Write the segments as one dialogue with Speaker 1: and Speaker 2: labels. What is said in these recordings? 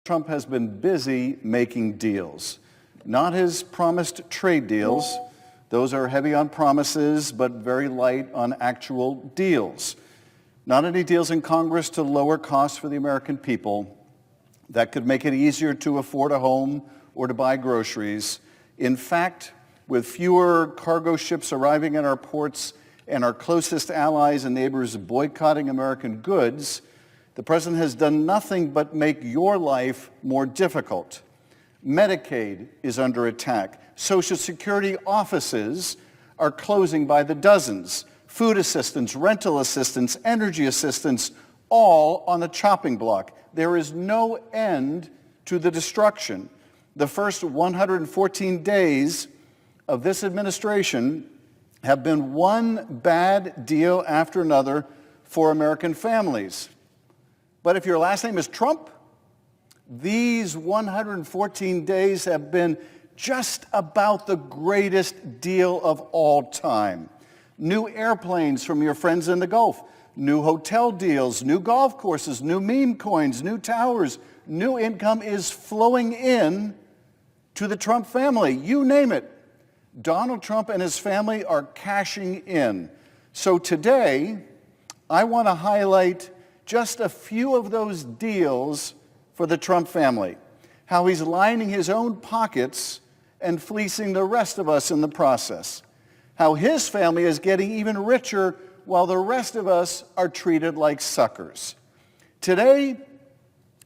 Speaker 1: Trump has been busy making deals. Not his promised trade deals. Those are heavy on promises, but very light on actual deals. Not any deals in Congress to lower costs for the American people that could make it easier to afford a home or to buy groceries. In fact, with fewer cargo ships arriving at our ports and our closest allies and neighbors boycotting American goods, the president has done nothing but make your life more difficult. Medicaid is under attack. Social Security offices are closing by the dozens. Food assistance, rental assistance, energy assistance, all on the chopping block. There is no end to the destruction. The first 114 days of this administration have been one bad deal after another for American families. But if your last name is Trump, these 114 days have been just about the greatest deal of all time. New airplanes from your friends in the Gulf, new hotel deals, new golf courses, new meme coins, new towers, new income is flowing in to the Trump family. You name it. Donald Trump and his family are cashing in. So today, I want to highlight just a few of those deals for the Trump family, how he's lining his own pockets and fleecing the rest of us in the process, how his family is getting even richer while the rest of us are treated like suckers. Today,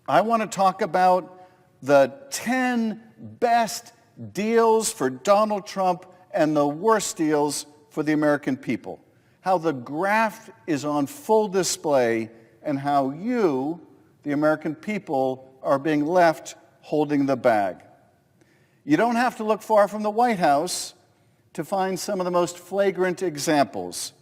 Speaker 1: I want to talk about the 10 best deals for Donald Trump and the worst deals for the American people, how the graft is on full display and how you, the American people, are being left holding the bag. You don't have to look far from the White House to find some of the most flagrant examples.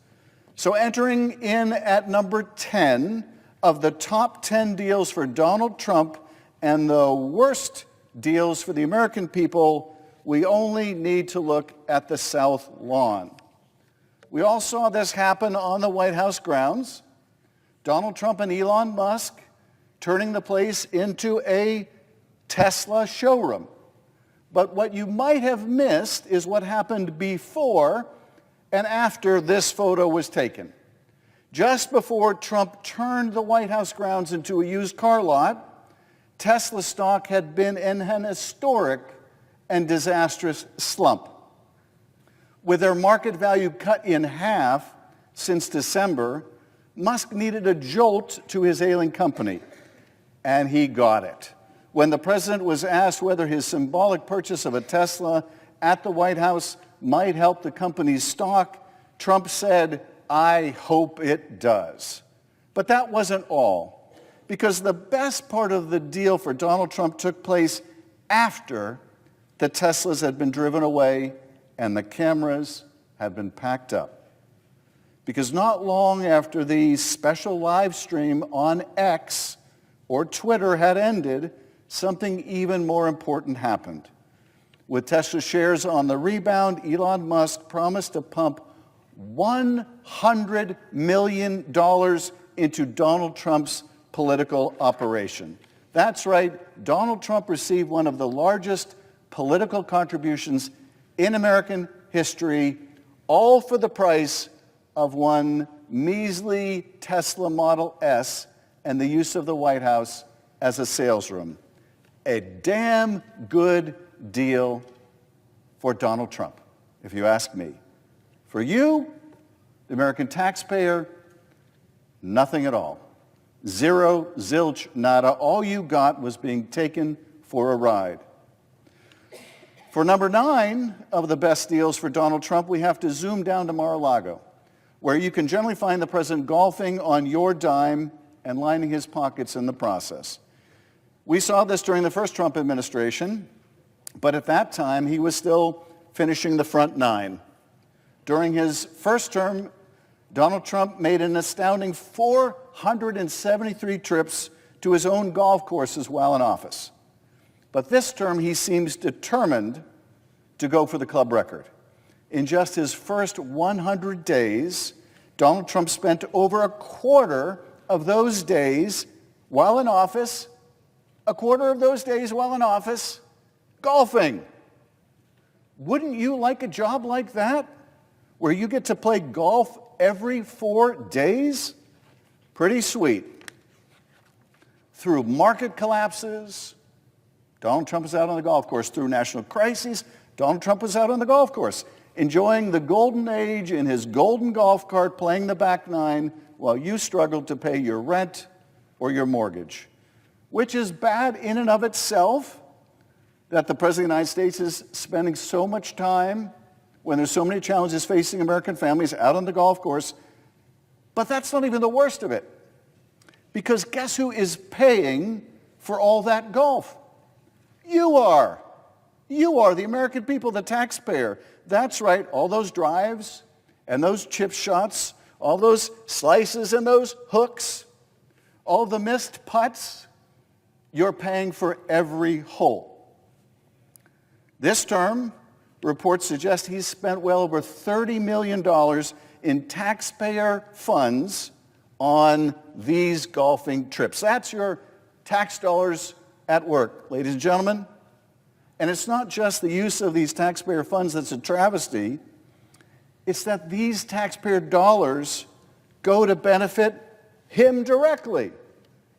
Speaker 1: So entering in at number 10 of the top 10 deals for Donald Trump and the worst deals for the American people, we only need to look at the South Lawn. We all saw this happen on the White House grounds. Donald Trump and Elon Musk turning the place into a Tesla showroom. But what you might have missed is what happened before and after this photo was taken. Just before Trump turned the White House grounds into a used car lot, Tesla stock had been in an historic and disastrous slump. With their market value cut in half since December, Musk needed a jolt to his ailing company, and he got it. When the president was asked whether his symbolic purchase of a Tesla at the White House might help the company's stock, Trump said, "I hope it does." But that wasn't all, because the best part of the deal for Donald Trump took place after the Teslas had been driven away and the cameras had been packed up. Because not long after the special live stream on X or Twitter had ended, something even more important happened. With Tesla shares on the rebound, Elon Musk promised to pump $100 million into Donald Trump's political operation. That's right, Donald Trump received one of the largest political contributions in American history, all for the price of one measly Tesla Model S and the use of the White House as a sales room. A damn good deal for Donald Trump, if you ask me. For you, the American taxpayer, nothing at all. Zero, zilch, nada. All you got was being taken for a ride. For number 9 of the best deals for Donald Trump, we have to zoom down to Mar-a-Lago, where you can generally find the president golfing on your dime and lining his pockets in the process. We saw this during the first Trump administration, but at that time he was still finishing the front 9. During his first term, Donald Trump made an astounding 473 trips to his own golf courses while in office. But this term he seems determined to go for the club record. In just his first 100 days, Donald Trump spent over a quarter of those days while in office a quarter of those days while in office golfing. Wouldn't you like a job like that, where you get to play golf every 4 days? Pretty sweet. Through market collapses, Donald Trump was out on the golf course. Through national crises, Donald Trump was out on the golf course, enjoying the golden age in his golden golf cart, playing the back nine, while you struggled to pay your rent or your mortgage, which is bad in and of itself, that the President of the United States is spending so much time, when there's so many challenges facing American families, out on the golf course. But that's not even the worst of it. Because guess who is paying for all that golf? You are. You are, the American people, the taxpayer. That's right, all those drives and those chip shots, all those slices and those hooks, all the missed putts, you're paying for every hole. This term, reports suggest he's spent well over $30 million in taxpayer funds on these golfing trips. That's your tax dollars at work, ladies and gentlemen. And it's not just the use of these taxpayer funds that's a travesty. It's that these taxpayer dollars go to benefit him directly.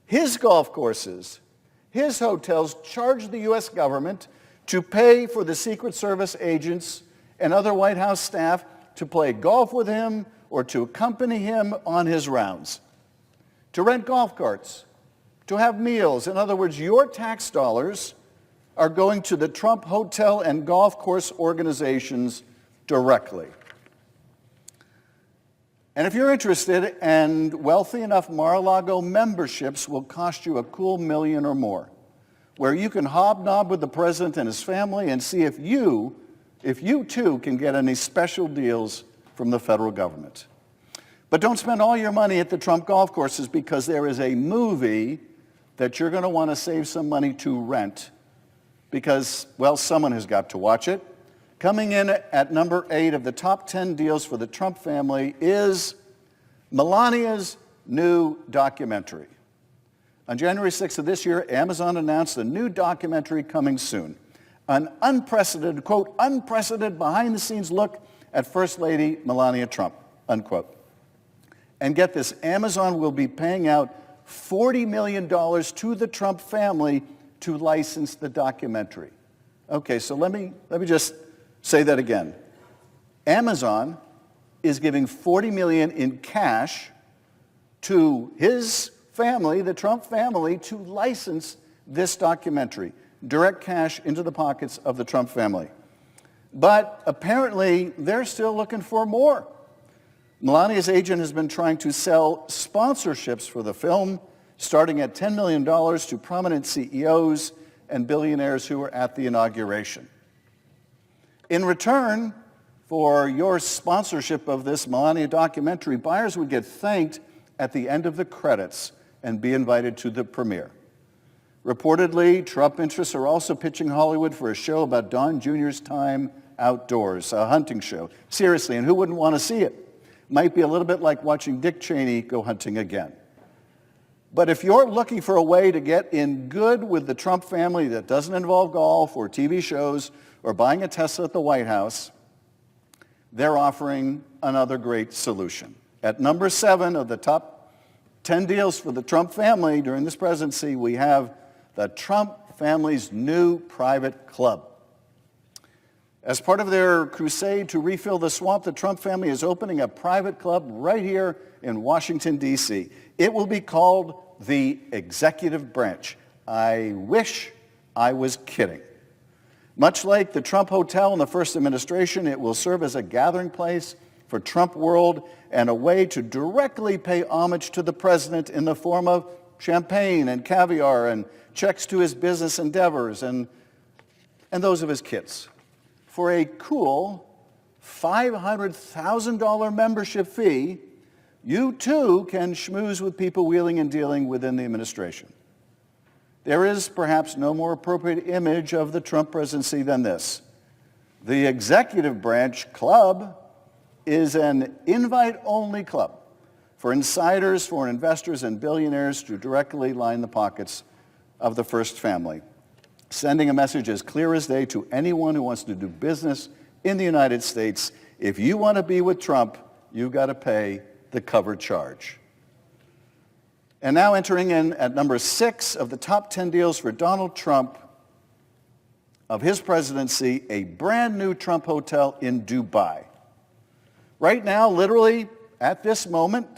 Speaker 1: His golf courses, his hotels charge the U.S. government to pay for the Secret Service agents and other White House staff to play golf with him or to accompany him on his rounds, to rent golf carts, to have meals. In other words, your tax dollars are going to the Trump hotel and golf course organizations directly. And if you're interested and wealthy enough, Mar-a-Lago memberships will cost you a cool $1 million or more, where you can hobnob with the president and his family and see if you too can get any special deals from the federal government. But don't spend all your money at the Trump golf courses, because there is a movie that you're going to want to save some money to rent, because, well, someone has got to watch it. Coming in at number 8 of the top 10 deals for the Trump family is Melania's new documentary. On January 6th of this year, Amazon announced a new documentary coming soon. An unprecedented, quote, unprecedented behind-the-scenes look at First Lady Melania Trump, unquote. And get this, Amazon will be paying out $40 million to the Trump family to license the documentary. Okay, so let me just say that again. Amazon is giving $40 million in cash to his family, the Trump family, to license this documentary. Direct cash into the pockets of the Trump family. But apparently, they're still looking for more. Melania's agent has been trying to sell sponsorships for the film, starting at $10 million to prominent CEOs and billionaires who were at the inauguration. In return for your sponsorship of this Melania documentary, buyers would get thanked at the end of the credits and be invited to the premiere. Reportedly, Trump interests are also pitching Hollywood for a show about Don Jr.'s time outdoors, a hunting show. Seriously, and who wouldn't want to see it? Might be a little bit like watching Dick Cheney go hunting again. But if you're looking for a way to get in good with the Trump family that doesn't involve golf or TV shows or buying a Tesla at the White House, they're offering another great solution. At number 7 of the top 10 deals for the Trump family during this presidency, we have the Trump family's new private club. As part of their crusade to refill the swamp, the Trump family is opening a private club right here in Washington, D.C. It will be called the Executive Branch. I wish I was kidding. Much like the Trump Hotel in the first administration, it will serve as a gathering place for Trump world and a way to directly pay homage to the president in the form of champagne and caviar and checks to his business endeavors and those of his kids. For a cool $500,000 membership fee, you too can schmooze with people wheeling and dealing within the administration. There is perhaps no more appropriate image of the Trump presidency than this. The Executive Branch Club is an invite-only club for insiders, foreign investors, and billionaires to directly line the pockets of the first family, sending a message as clear as day to anyone who wants to do business in the United States. If you want to be with Trump, you've got to pay the cover charge. And now entering in at number 6 of the top 10 deals for Donald Trump of his presidency, a brand new Trump hotel in Dubai. Right now, literally at this moment,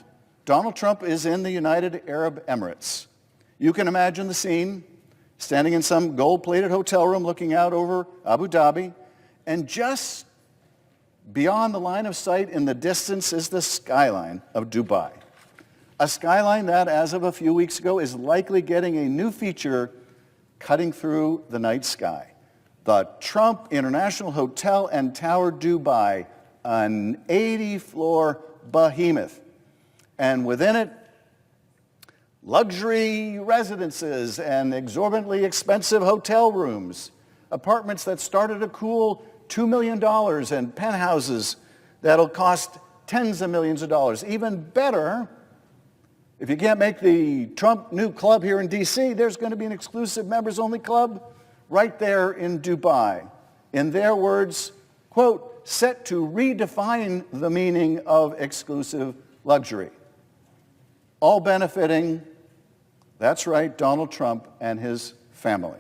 Speaker 1: Donald Trump is in the United Arab Emirates. You can imagine the scene, standing in some gold-plated hotel room looking out over Abu Dhabi, and just beyond the line of sight in the distance is the skyline of Dubai. A skyline that, as of a few weeks ago, is likely getting a new feature cutting through the night sky. The Trump International Hotel and Tower Dubai, an 80-floor behemoth. And within it, luxury residences and exorbitantly expensive hotel rooms, apartments that start at a cool $2 million and penthouses that'll cost tens of millions of dollars. Even better, if you can't make the Trump new club here in D.C., there's going to be an exclusive members-only club right there in Dubai. In their words, quote, set to redefine the meaning of exclusive luxury. All benefiting, that's right, Donald Trump and his family.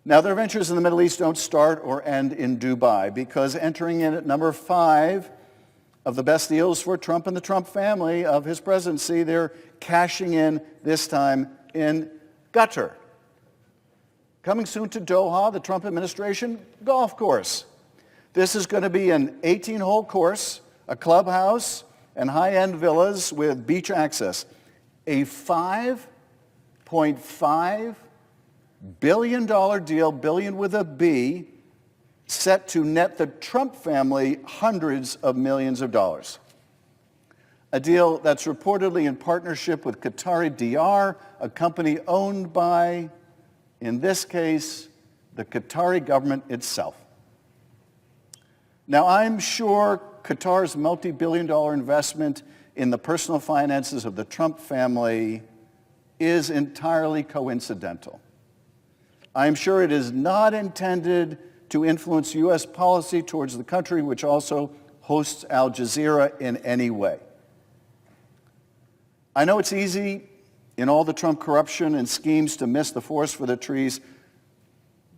Speaker 1: Now, their ventures in the Middle East don't start or end in Dubai, because entering in at number 5 of the best deals for Trump and the Trump family of his presidency, they're cashing in this time in Qatar. Coming soon to Doha, the Trump administration golf course. This is going to be an 18-hole course, a clubhouse, and high-end villas with beach access. A $5.5 billion deal, billion with a B, set to net the Trump family hundreds of millions of dollars. A deal that's reportedly in partnership with Qatari DR, a company owned by, in this case, the Qatari government itself. Now, I'm sure Qatar's multi-billion-dollar investment in the personal finances of the Trump family is entirely coincidental. I'm sure it is not intended to influence U.S. policy towards the country, which also hosts Al Jazeera, in any way. I know it's easy in all the Trump corruption and schemes to miss the forest for the trees,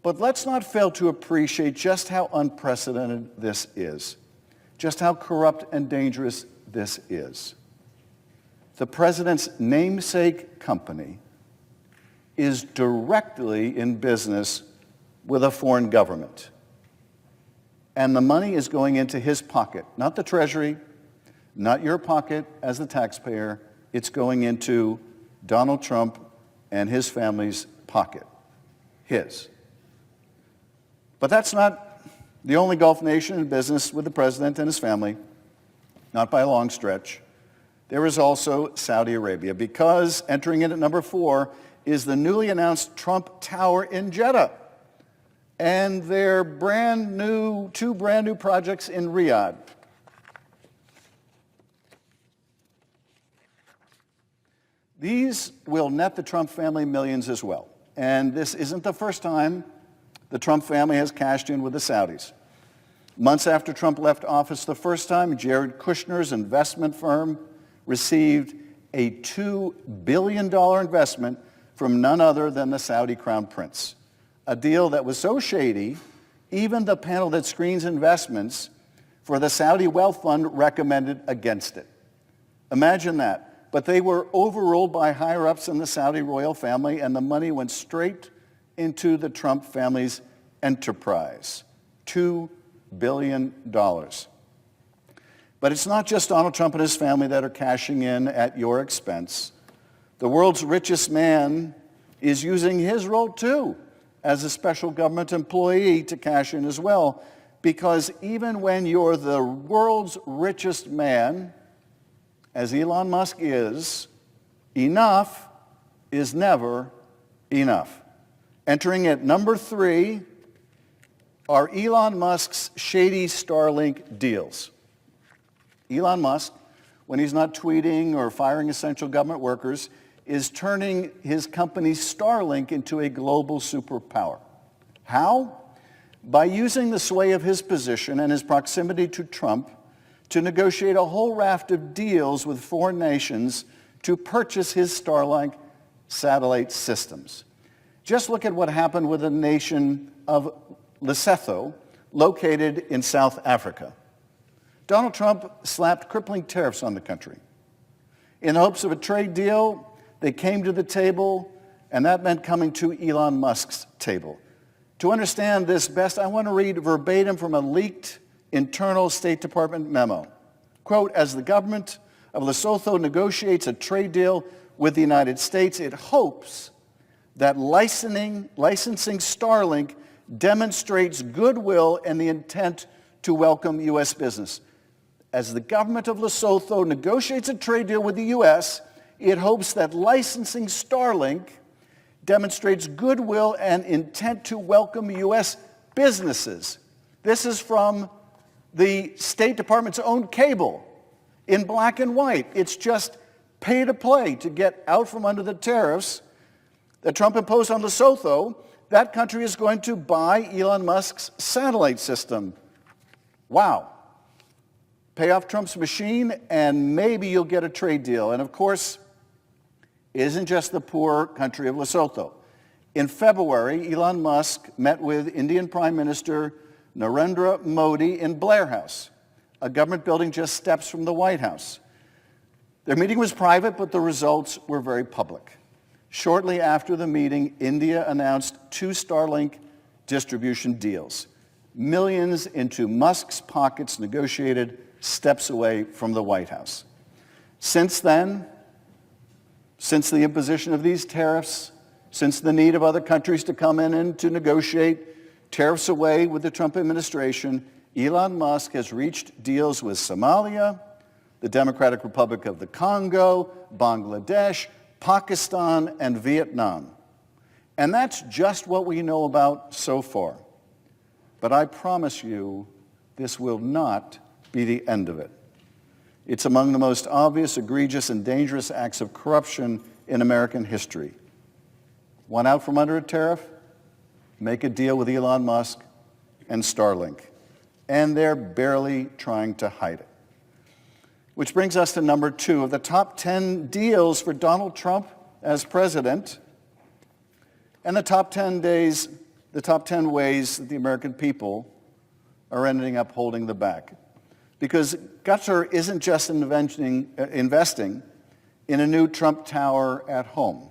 Speaker 1: but let's not fail to appreciate just how unprecedented this is, just how corrupt and dangerous this is. The president's namesake company is directly in business with a foreign government. And the money is going into his pocket, not the Treasury, not your pocket as the taxpayer. It's going into Donald Trump and his family's pocket, his. But that's not the only Gulf nation in business with the president and his family, not by a long stretch. There is also Saudi Arabia, because entering in at number 4 is the newly announced Trump Tower in Jeddah and their two brand new projects in Riyadh. These will net the Trump family millions as well. And this isn't the first time the Trump family has cashed in with the Saudis. Months after Trump left office the first time, Jared Kushner's investment firm received a $2 billion investment from none other than the Saudi Crown Prince. A deal that was so shady, even the panel that screens investments for the Saudi Wealth Fund recommended against it. Imagine that. But they were overruled by higher-ups in the Saudi royal family, and the money went straight into the Trump family's enterprise. $2 billion. But it's not just Donald Trump and his family that are cashing in at your expense. The world's richest man is using his role, too, as a special government employee to cash in as well. Because even when you're the world's richest man, as Elon Musk is, enough is never enough. Entering at number 3 are Elon Musk's shady Starlink deals. Elon Musk, when he's not tweeting or firing essential government workers, is turning his company Starlink into a global superpower. How? By using the sway of his position and his proximity to Trump to negotiate a whole raft of deals with foreign nations to purchase his Starlink satellite systems. Just look at what happened with the nation of Lesotho, located in South Africa. Donald Trump slapped crippling tariffs on the country. In hopes of a trade deal, they came to the table, and that meant coming to Elon Musk's table. To understand this best, I want to read verbatim from a leaked internal State Department memo. Quote, as the government of Lesotho negotiates a trade deal with the United States, it hopes that licensing Starlink demonstrates goodwill and the intent to welcome U.S. business. As the government of Lesotho negotiates a trade deal with the U.S., it hopes that licensing Starlink demonstrates goodwill and intent to welcome U.S. businesses. This is from the State Department's own cable in black and white. It's just pay to play to get out from under the tariffs that Trump imposed on Lesotho. That country is going to buy Elon Musk's satellite system. Wow. Pay off Trump's machine and maybe you'll get a trade deal. And of course, it isn't just the poor country of Lesotho. In February, Elon Musk met with Indian Prime Minister Narendra Modi in Blair House, a government building just steps from the White House. Their meeting was private, but the results were very public. Shortly after the meeting, India announced 2 Starlink distribution deals. Millions into Musk's pockets negotiated steps away from the White House. Since then, since the imposition of these tariffs, since the need of other countries to come in and to negotiate tariffs away with the Trump administration, Elon Musk has reached deals with Somalia, the Democratic Republic of the Congo, Bangladesh, Pakistan, and Vietnam. And that's just what we know about so far. But I promise you, this will not be the end of it. It's among the most obvious, egregious, and dangerous acts of corruption in American history. Want out from under a tariff? Make a deal with Elon Musk and Starlink. And they're barely trying to hide it. Which brings us to number 2 of the top 10 deals for Donald Trump as president, and the top 10 ways that the American people are ending up holding the bag. Because Qatar isn't just investing in a new Trump Tower at home.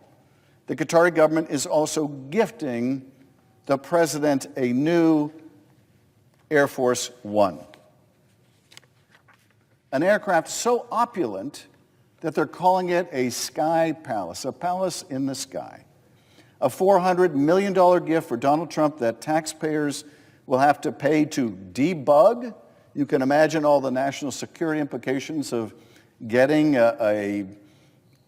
Speaker 1: The Qatari government is also gifting the president a new Air Force One. An aircraft so opulent that they're calling it a sky palace, a palace in the sky. A $400 million gift for Donald Trump that taxpayers will have to pay to debug. You can imagine all the national security implications of getting a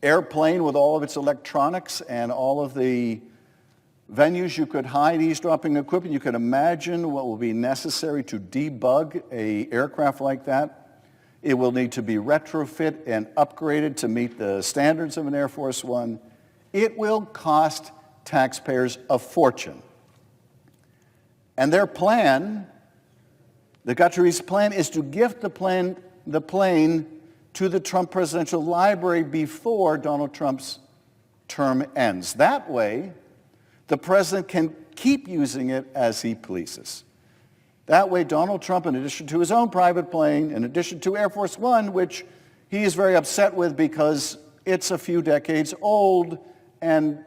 Speaker 1: airplane with all of its electronics and all of the venues you could hide eavesdropping equipment. You can imagine what will be necessary to debug an aircraft like that. It will need to be retrofit and upgraded to meet the standards of an Air Force One. It will cost taxpayers a fortune. And their plan, the Qataris' plan, is to gift the plane to the Trump Presidential Library before Donald Trump's term ends. That way, the president can keep using it as he pleases. That way, Donald Trump, in addition to his own private plane, in addition to Air Force One, which he is very upset with because it's a few decades old and,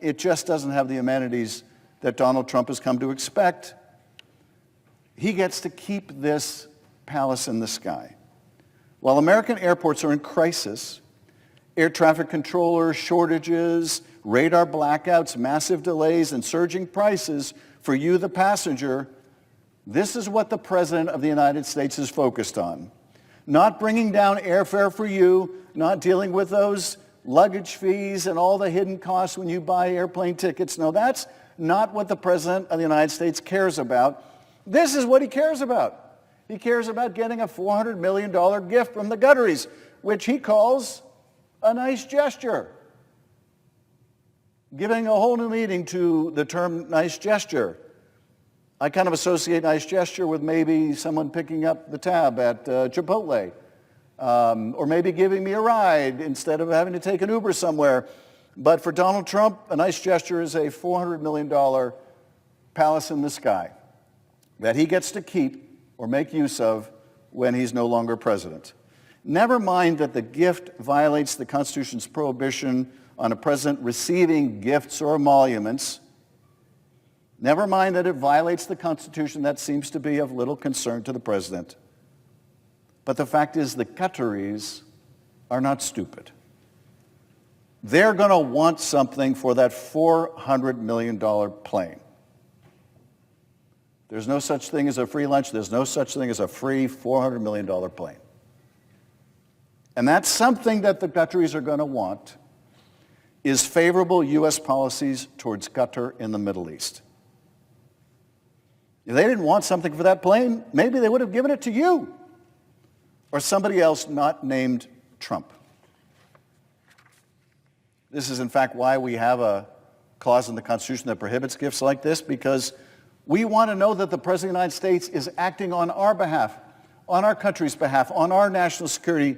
Speaker 1: it just doesn't have the amenities that Donald Trump has come to expect, he gets to keep this palace in the sky. While American airports are in crisis, air traffic controller shortages, radar blackouts, massive delays, and surging prices for you, the passenger, this is what the President of the United States is focused on. Not bringing down airfare for you, not dealing with those luggage fees and all the hidden costs when you buy airplane tickets. No, that's not what the President of the United States cares about. This is what he cares about. He cares about getting a $400 million gift from the Qataris, which he calls a nice gesture. giving a whole new meaning to the term nice gesture. I kind of associate nice gesture with maybe someone picking up the tab at Chipotle, or maybe giving me a ride instead of having to take an Uber somewhere. But for Donald Trump, a nice gesture is a $400 million palace in the sky that he gets to keep or make use of when he's no longer president. Never mind that the gift violates the Constitution's prohibition on a president receiving gifts or emoluments. Never mind that it violates the Constitution. That seems to be of little concern to the president. But the fact is the Qataris are not stupid. They're going to want something for that $400 million plane. There's no such thing as a free lunch. There's no such thing as a free $400 million plane. And that's something that the Qataris are going to want, is favorable U.S. policies towards Qatar in the Middle East. If they didn't want something for that plane, maybe they would have given it to you or somebody else not named Trump. This is, in fact, why we have a clause in the Constitution that prohibits gifts like this, because we want to know that the President of the United States is acting on our behalf, on our country's behalf, on our national security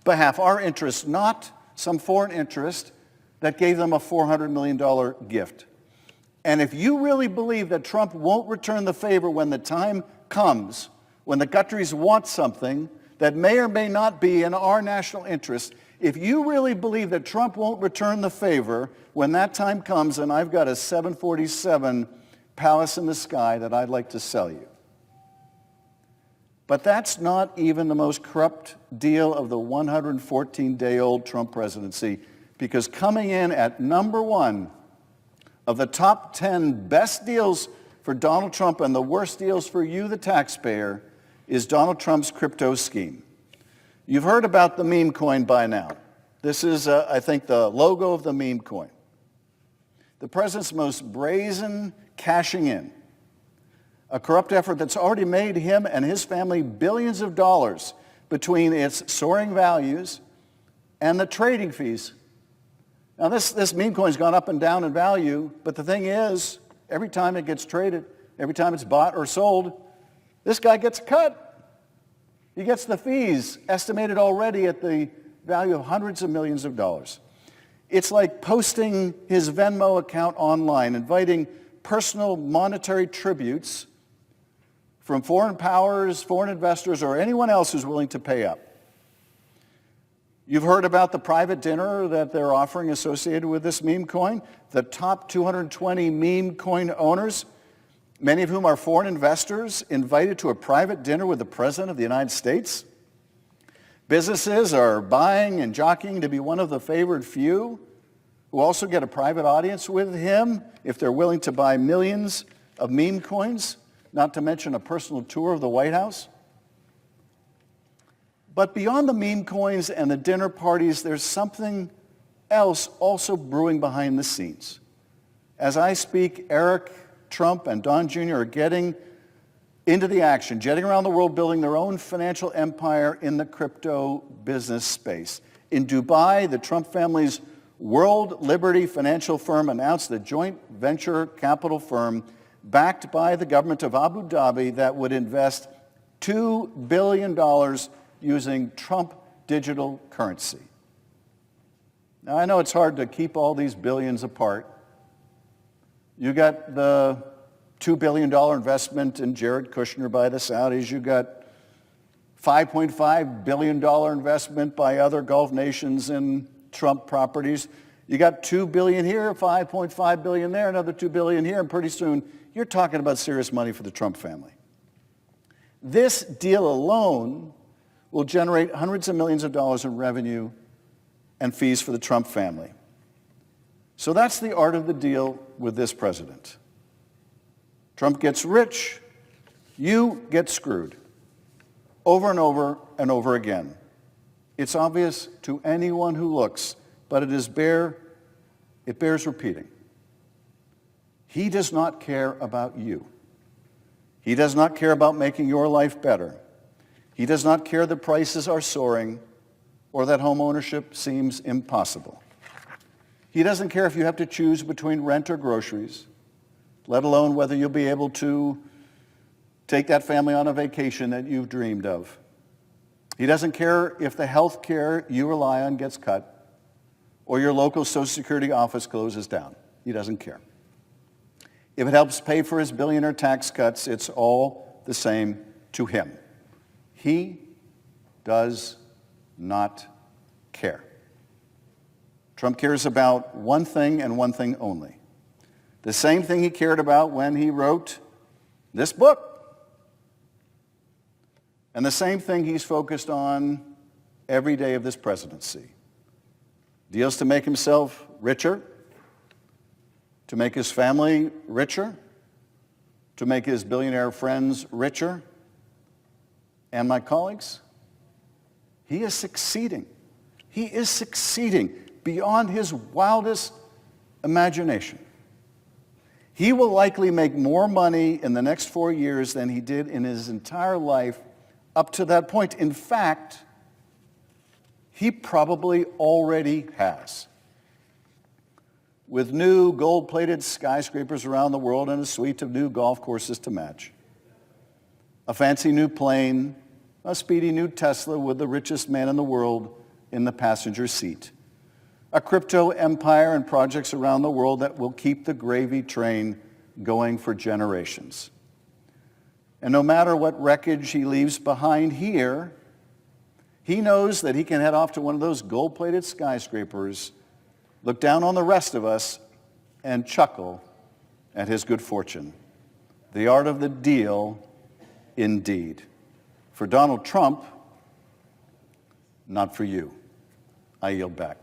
Speaker 1: behalf, our interests, not some foreign interest that gave them a $400 million gift. And if you really believe that Trump won't return the favor when the time comes, when the Qataris want something that may or may not be in our national interest, if you really believe that Trump won't return the favor when that time comes, then I've got a 747 palace in the sky that I'd like to sell you. But that's not even the most corrupt deal of the 114-day-old Trump presidency, because coming in at number one of the top 10 best deals for Donald Trump and the worst deals for you, the taxpayer, is Donald Trump's crypto scheme. You've heard about the meme coin by now. This is, I think, the logo of the meme coin. The president's most brazen cashing in, a corrupt effort that's already made him and his family billions of dollars between its soaring values and the trading fees. Now, this meme coin's gone up and down in value, but the thing is, every time it gets traded, every time it's bought or sold, this guy gets a cut. He gets the fees, estimated already at the value of hundreds of millions of dollars. It's like posting his Venmo account online, inviting personal monetary tributes from foreign powers, foreign investors, or anyone else who's willing to pay up. You've heard about the private dinner that they're offering associated with this meme coin. The top 220 meme coin owners, many of whom are foreign investors, invited to a private dinner with the President of the United States. Businesses are buying and jockeying to be one of the favored few who also get a private audience with him if they're willing to buy millions of meme coins, not to mention a personal tour of the White House. But beyond the meme coins and the dinner parties, there's something else also brewing behind the scenes. As I speak, Eric, Trump, and Don Jr. are getting into the action, jetting around the world, building their own financial empire in the crypto business space. In Dubai, the Trump family's World Liberty financial firm announced a joint venture capital firm backed by the government of Abu Dhabi that would invest $2 billion using Trump digital currency. Now, I know it's hard to keep all these billions apart. You got the $2 billion investment in Jared Kushner by the Saudis. You got $5.5 billion investment by other Gulf nations in Trump properties. You got $2 billion here, $5.5 billion there, another $2 billion here, and pretty soon you're talking about serious money for the Trump family. This deal alone will generate hundreds of millions of dollars in revenue and fees for the Trump family. So that's the art of the deal with this president. Trump gets rich, you get screwed, over and over and over again. It's obvious to anyone who looks, but it bears repeating. He does not care about you. He does not care about making your life better. He does not care that prices are soaring or that home ownership seems impossible. He doesn't care if you have to choose between rent or groceries, let alone whether you'll be able to take that family on a vacation that you've dreamed of. He doesn't care if the health care you rely on gets cut or your local Social Security office closes down. He doesn't care. If it helps pay for his billionaire tax cuts, it's all the same to him. He does not care. Trump cares about one thing and one thing only. The same thing he cared about when he wrote this book. And the same thing he's focused on every day of this presidency. Deals to make himself richer, to make his family richer, to make his billionaire friends richer. And my colleagues, he is succeeding. He is succeeding beyond his wildest imagination. He will likely make more money in the next 4 years than he did in his entire life up to that point. In fact, he probably already has. With new gold-plated skyscrapers around the world and a suite of new golf courses to match, a fancy new plane, a speedy new Tesla with the richest man in the world in the passenger seat, a crypto empire and projects around the world that will keep the gravy train going for generations. And no matter what wreckage he leaves behind here, he knows that he can head off to one of those gold-plated skyscrapers, look down on the rest of us, and chuckle at his good fortune. The art of the deal, indeed. For Donald Trump, not for you. I yield back.